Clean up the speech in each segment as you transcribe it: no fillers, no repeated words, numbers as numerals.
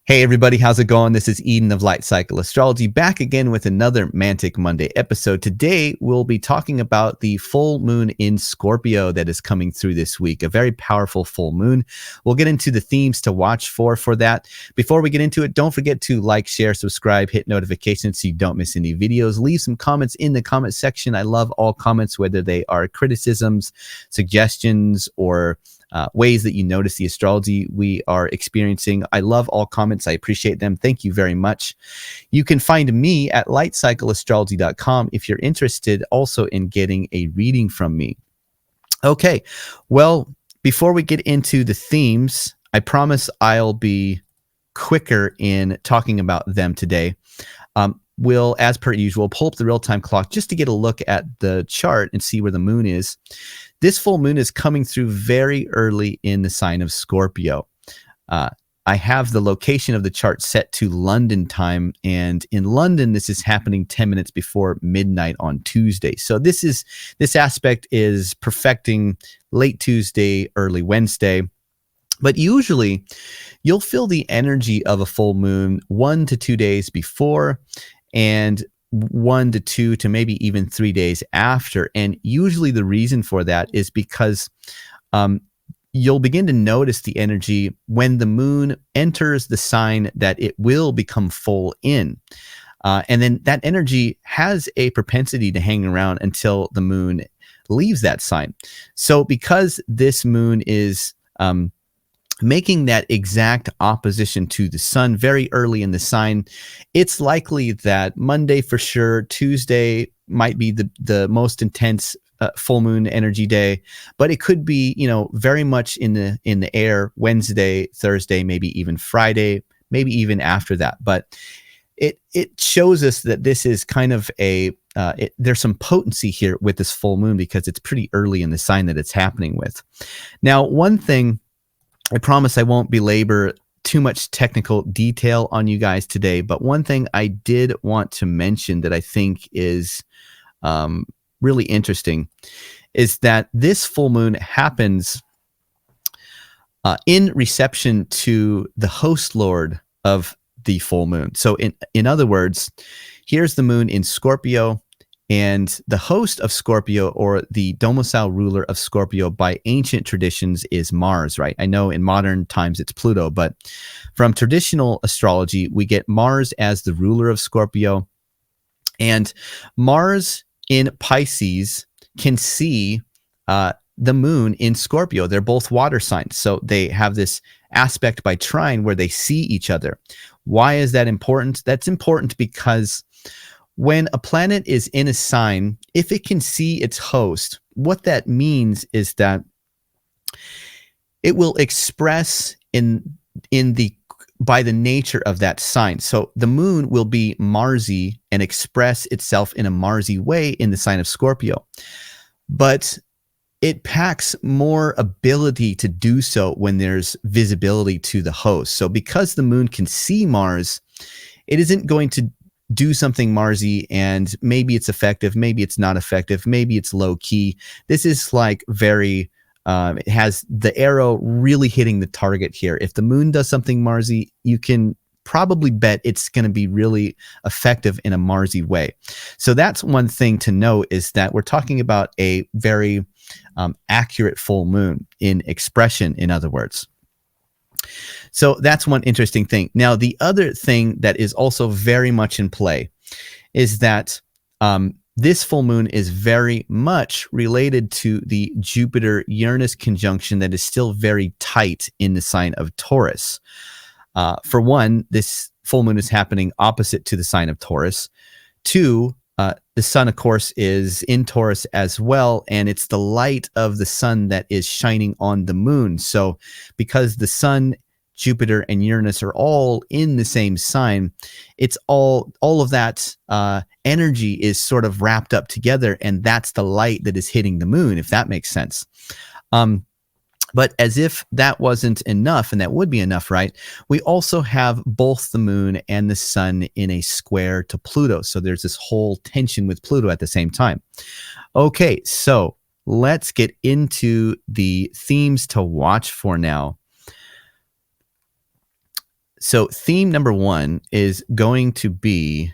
Hey everybody, how's it going? This is Eden of Light Cycle Astrology, back again with another Mantic Monday episode. Today we'll be talking about the full moon in Scorpio that is coming through this week, a very powerful full moon. We'll get into the themes to watch for that. Before we get into it, don't forget to like, share, subscribe, hit notifications so you don't miss any videos. Leave some comments in the comment section. I love all comments, whether they are criticisms, suggestions, or ways that you notice the astrology we are experiencing. I love all comments. I appreciate them. Thank you very much. You can find me at lightcycleastrology.com if you're interested also in getting a reading from me. Okay, well, before we get into the themes, I promise I'll be quicker in talking about them today. We'll, as per usual, pull up the real-time clock just to get a look at the chart and see where the moon is. This full moon is coming through very early in the sign of Scorpio. I have the location of the chart set to London time, and in London, this is happening 10 minutes before midnight on Tuesday. So this aspect is perfecting late Tuesday, early Wednesday. But usually, you'll feel the energy of a full moon 1 to 2 days before, and 1 to 2 to maybe even 3 days after. And usually the reason for that is because you'll begin to notice the energy when the moon enters the sign that it will become full in. And then that energy has a propensity to hang around until the moon leaves that sign. So because this moon is making that exact opposition to the sun very early in the sign, it's likely that Monday for sure, Tuesday might be the most intense full moon energy day, but it could be, very much in the air Wednesday, Thursday, maybe even Friday, maybe even after that. But it shows us that this is kind of there's some potency here with this full moon because it's pretty early in the sign that it's happening with. Now, one thing, I promise I won't belabor too much technical detail on you guys today, but one thing I did want to mention that I think is really interesting is that this full moon happens in reception to the host lord of the full moon. So in other words, here's the moon in Scorpio, and the host of Scorpio, or the domicile ruler of Scorpio by ancient traditions, is Mars, right? I know in modern times it's Pluto, but from traditional astrology, we get Mars as the ruler of Scorpio. And Mars in Pisces can see the moon in Scorpio. They're both water signs, so they have this aspect by trine where they see each other. Why is that important? That's important because when a planet is in a sign, if it can see its host, what that means is that it will express by the nature of that sign. So the moon will be Marsy and express itself in a Marsy way in the sign of Scorpio. But it packs more ability to do so when there's visibility to the host. So because the moon can see Mars, it isn't going to do something Marsy, and maybe it's effective, maybe it's not effective, maybe it's low key. This is like very, it has the arrow really hitting the target here. If the moon does something Marsy, you can probably bet it's going to be really effective in a Marsy way. So that's one thing to know, is that we're talking about a very accurate full moon in expression, in other words. So that's one interesting thing. Now, the other thing that is also very much in play is that this full moon is very much related to the Jupiter-Uranus conjunction that is still very tight in the sign of Taurus. For one, this full moon is happening opposite to the sign of Taurus. Two, the sun, of course, is in Taurus as well, and it's the light of the sun that is shining on the moon. So because the sun, Jupiter, and Uranus are all in the same sign, it's all of that energy is sort of wrapped up together, and that's the light that is hitting the moon, if that makes sense. But as if that wasn't enough, and that would be enough, right? We also have both the moon and the sun in a square to Pluto. So there's this whole tension with Pluto at the same time. Okay, so let's get into the themes to watch for now. So theme number 1 is going to be,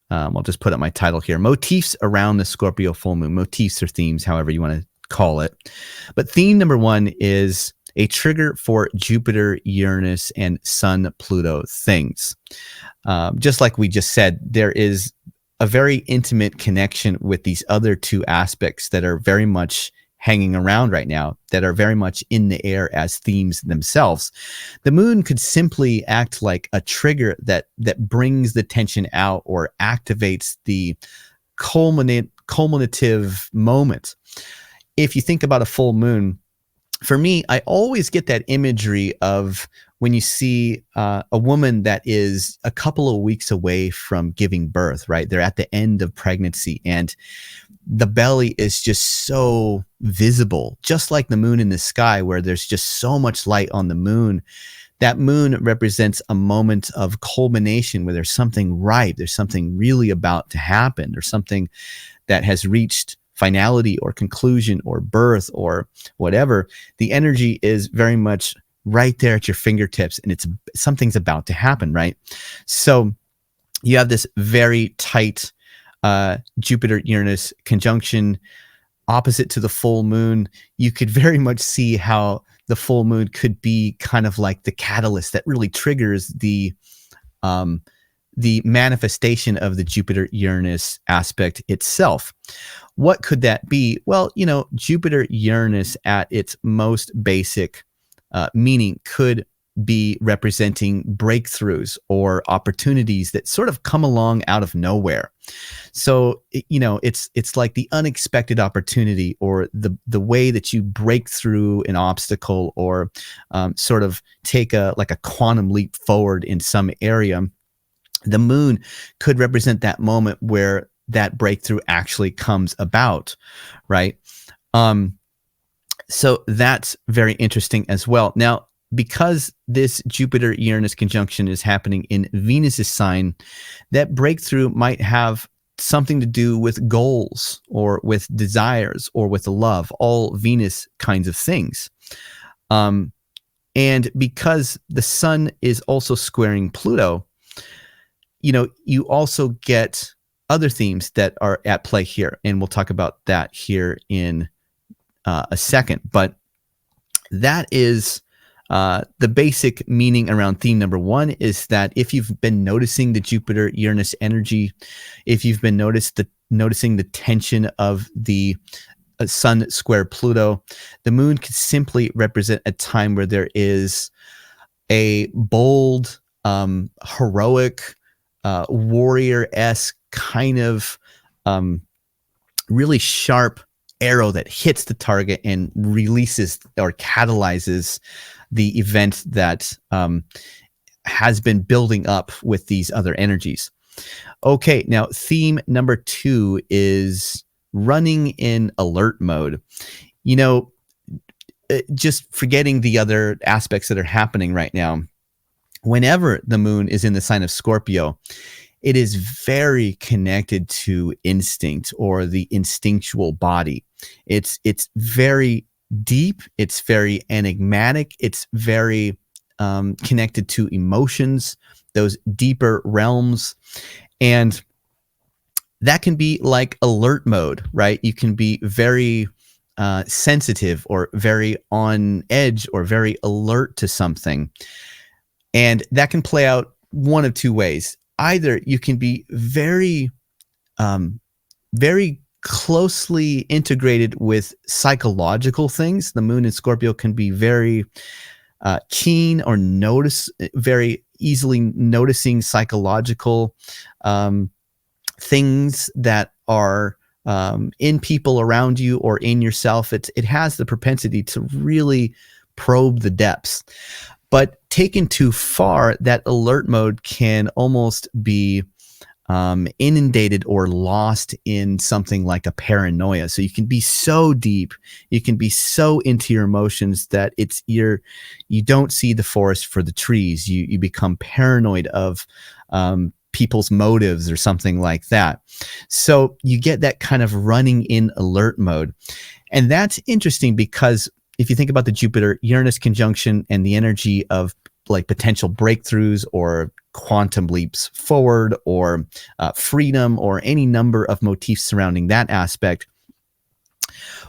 I'll just put up my title here, motifs around the Scorpio full moon. Motifs or themes, however you want to call it. But theme number 1 is a trigger for Jupiter, Uranus, and Sun-Pluto things. Just like we just said, there is a very intimate connection with these other two aspects that are very much hanging around right now, that are very much in the air as themes themselves. The moon could simply act like a trigger that brings the tension out or activates the culminative moment. If you think about a full moon, for me, I always get that imagery of when you see a woman that is a couple of weeks away from giving birth, right? They're at the end of pregnancy and the belly is just so visible, just like the moon in the sky, where there's just so much light on the moon. That moon represents a moment of culmination where there's something ripe, there's something really about to happen, or something that has reached finality or conclusion or birth or whatever. The energy is very much right there at your fingertips, and something's about to happen, right? So you have this very tight Jupiter-Uranus conjunction opposite to the full moon. You could very much see how the full moon could be kind of like the catalyst that really triggers the manifestation of the Jupiter-Uranus aspect itself. What could that be? Well, Jupiter-Uranus at its most basic meaning could be representing breakthroughs or opportunities that sort of come along out of nowhere. So, it's like the unexpected opportunity, or the way that you break through an obstacle, or sort of take a quantum leap forward in some area. The moon could represent that moment where that breakthrough actually comes about, right? So that's very interesting as well. Now, because this Jupiter-Uranus conjunction is happening in Venus's sign, that breakthrough might have something to do with goals or with desires or with love, all Venus kinds of things. And because the sun is also squaring Pluto, you also get other themes that are at play here. And we'll talk about that here in a second. But that is the basic meaning around theme number 1, is that if you've been noticing the Jupiter-Uranus energy, if you've been noticing the tension of the sun square Pluto, the moon could simply represent a time where there is a bold, heroic, warrior-esque kind of really sharp arrow that hits the target and releases or catalyzes the event that has been building up with these other energies. Okay, now theme number 2 is running in alert mode. Just forgetting the other aspects that are happening right now. Whenever the moon is in the sign of Scorpio, it is very connected to instinct, or the instinctual body. It's very deep. It's very enigmatic. It's very connected to emotions, those deeper realms. And that can be like alert mode, right? You can be very sensitive, or very on edge, or very alert to something. And that can play out one of two ways. Either you can be very, very closely integrated with psychological things. The moon in Scorpio can be very keen, or very easily noticing psychological things that are in people around you or in yourself. It has the propensity to really probe the depths. But taken too far, that alert mode can almost be inundated or lost in something like a paranoia. So you can be so deep, you can be so into your emotions that you don't see the forest for the trees. You become paranoid of people's motives or something like that. So you get that kind of running in alert mode. And that's interesting because if you think about the Jupiter-Uranus conjunction and the energy of like potential breakthroughs or quantum leaps forward or freedom or any number of motifs surrounding that aspect.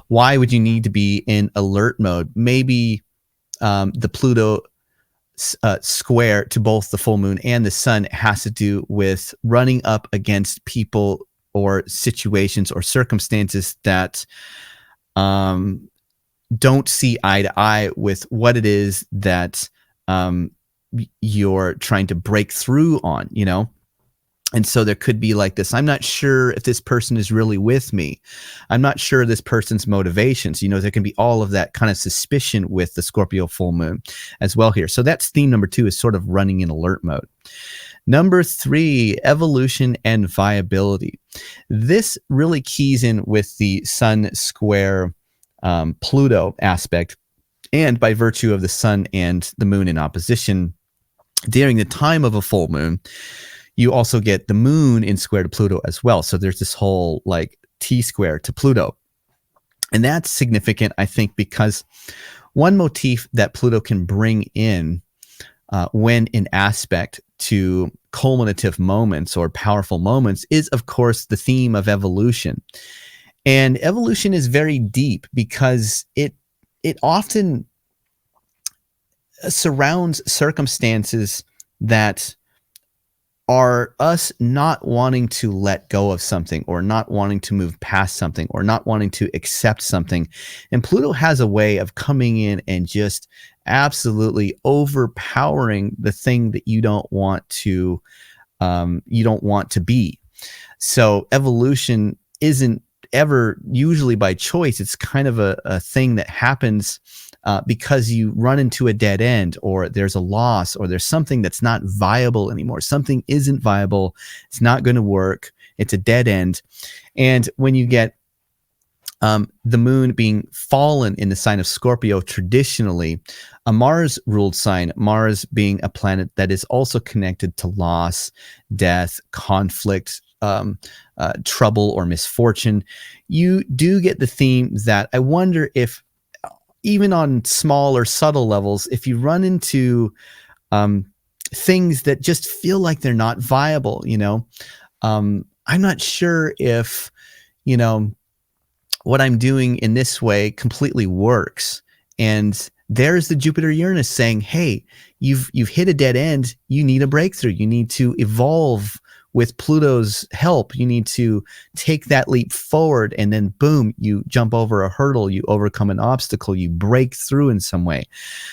Why would you need to be in alert mode? Maybe the Pluto square to both the full moon and the sun has to do with running up against people or situations or circumstances that don't see eye to eye with what it is that you're trying to break through on, you know? And so there could be like this, I'm not sure if this person is really with me. I'm not sure this person's motivations. You know, there can be all of that kind of suspicion with the Scorpio full moon as well here. So that's theme number 2, is sort of running in alert mode. Number 3, evolution and viability. This really keys in with the sun square Pluto aspect. And by virtue of the sun and the moon in opposition during the time of a full moon, you also get the moon in square to Pluto as well. So there's this whole like T square to Pluto. And that's significant, I think, because one motif that Pluto can bring in when in aspect to culminative moments or powerful moments is, of course, the theme of evolution. And evolution is very deep because it often surrounds circumstances that are us not wanting to let go of something or not wanting to move past something or not wanting to accept something. And Pluto has a way of coming in and just absolutely overpowering the thing that you don't want to be. So evolution isn't ever usually by choice. It's kind of a thing that happens because you run into a dead end, or there's a loss, or there's something that's not viable anymore. Something isn't viable. It's not going to work. It's a dead end. And when you get the moon being fallen in the sign of Scorpio, traditionally, a Mars-ruled sign, Mars being a planet that is also connected to loss, death, conflict, trouble, or misfortune, you do get the theme that I wonder if, even on small or subtle levels, if you run into things that just feel like they're not viable, you know, I'm not sure if, you know, what I'm doing in this way completely works. And there's the Jupiter-Uranus saying, hey, you've hit a dead end. You need a breakthrough. You need to evolve with Pluto's help. You need to take that leap forward, and then boom, you jump over a hurdle, you overcome an obstacle, you break through in some way.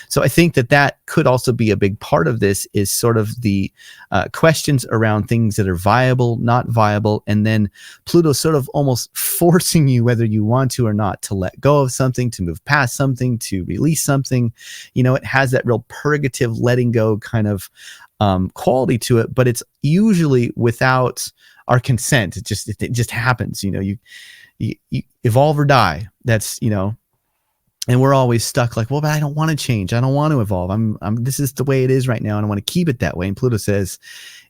So I think that could also be a big part of this, is sort of the questions around things that are viable, not viable, and then Pluto sort of almost forcing you, whether you want to or not, to let go of something, to move past something, to release something. You know, it has that real purgative letting go kind of quality to it, but it's usually without our consent. It just happens. You know, you evolve or die. That's, you know, and we're always stuck like, well, but I don't want to change. I don't want to evolve. This is the way it is right now, and I want to keep it that way. And Pluto says,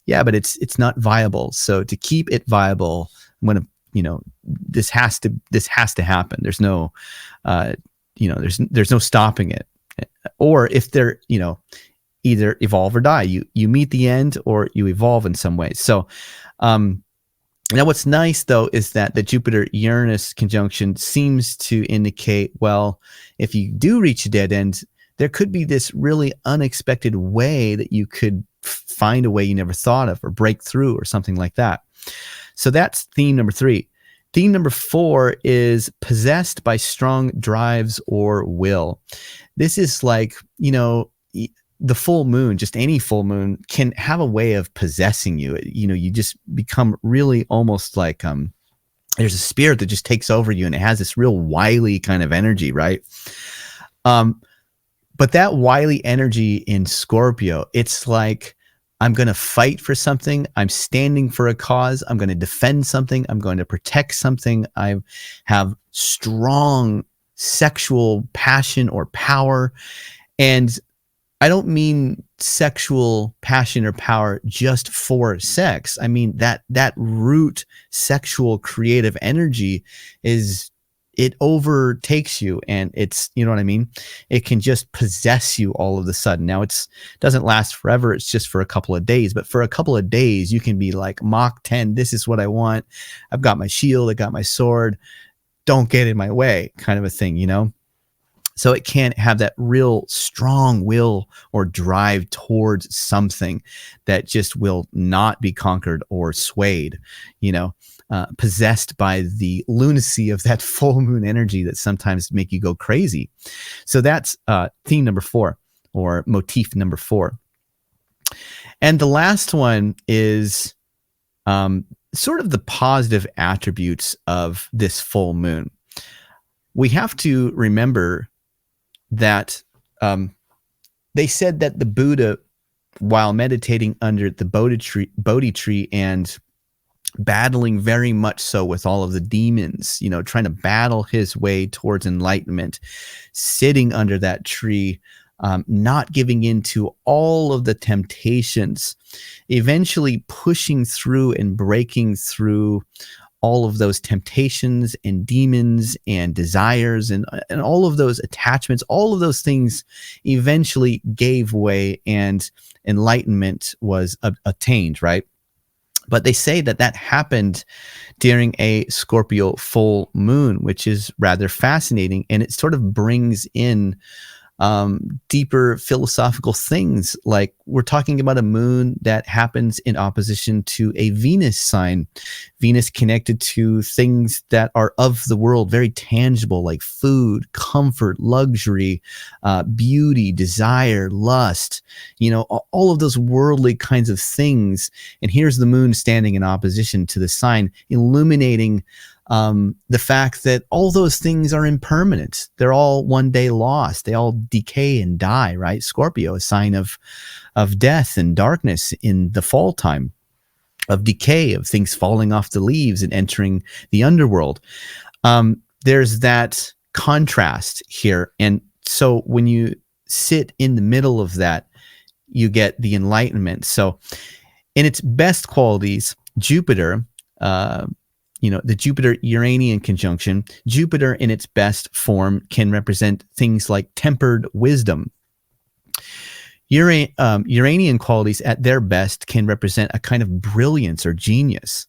yeah, but it's not viable. So to keep it viable, I'm going to, you know, this has to happen. There's no, you know, there's no stopping it. Or if they're, you know, either evolve or die. You meet the end, or you evolve in some ways. So now what's nice, though, is that the Jupiter-Uranus conjunction seems to indicate, well, if you do reach a dead end, there could be this really unexpected way that you could find a way you never thought of, or break through, or something like that. So that's theme number 3. Theme number 4 is possessed by strong drives or will. This is like, you know, the full moon, just any full moon, can have a way of possessing you. You know, you just become really almost like there's a spirit that just takes over you, and it has this real wily kind of energy, right? But that wily energy in Scorpio, it's like, I'm going to fight for something. I'm standing for a cause. I'm going to defend something. I'm going to protect something. I have strong sexual passion or power. And I don't mean sexual passion or power just for sex. I mean that root sexual creative energy is it overtakes you, and it's, you know what I mean? It can just possess you all of a sudden. Now it doesn't last forever. It's just for a couple of days, but for a couple of days you can be like Mach 10. This is what I want. I've got my shield. I got my sword. Don't get in my way, kind of a thing, you know? So it can have that real strong will or drive towards something that just will not be conquered or swayed, you know, possessed by the lunacy of that full moon energy that sometimes make you go crazy. So that's theme number 4, or motif number 4. And the last one is sort of the positive attributes of this full moon. We have to remember that they said that the Buddha, while meditating under the Bodhi tree and battling very much so with all of the demons, you know, trying to battle his way towards enlightenment, sitting under that tree, not giving in to all of the temptations, eventually pushing through and breaking through all of those temptations and demons and desires and all of those attachments, all of those things eventually gave way and enlightenment was attained, right? But they say that that happened during a Scorpio full moon, which is rather fascinating. And it sort of brings in deeper philosophical things. Like, we're talking about a moon that happens in opposition to a Venus sign. Venus connected to things that are of the world, very tangible, like food, comfort, luxury, beauty, desire, lust, you know, all of those worldly kinds of things. And here's the moon standing in opposition to the sign, illuminating the fact that all those things are impermanent. They're all one day lost. They all decay and die, right? Scorpio, a sign of death and darkness in the fall time, of decay, of things falling off the leaves and entering the underworld. There's that contrast here. And so when you sit in the middle of that, you get the enlightenment. So in its best qualities, Jupiter, you know, the Jupiter-Uranian conjunction, Jupiter in its best form can represent things like tempered wisdom. Uranian qualities at their best can represent a kind of brilliance or genius.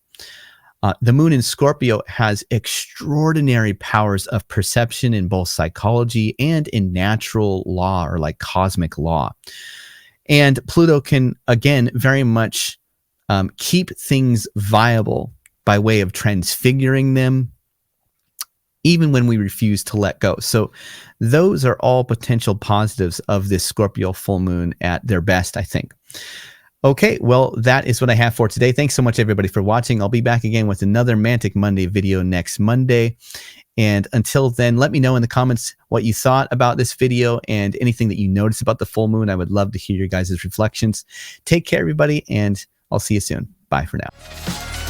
The moon in Scorpio has extraordinary powers of perception in both psychology and in natural law, or like cosmic law. And Pluto can, again, very much keep things viable by way of transfiguring them, even when we refuse to let go. So those are all potential positives of this Scorpio full moon at their best, I think. Okay, well, that is what I have for today. Thanks so much, everybody, for watching. I'll be back again with another Mantic Monday video next Monday. And until then, let me know in the comments what you thought about this video and anything that you noticed about the full moon. I would love to hear your guys' reflections. Take care, everybody, and I'll see you soon. Bye for now.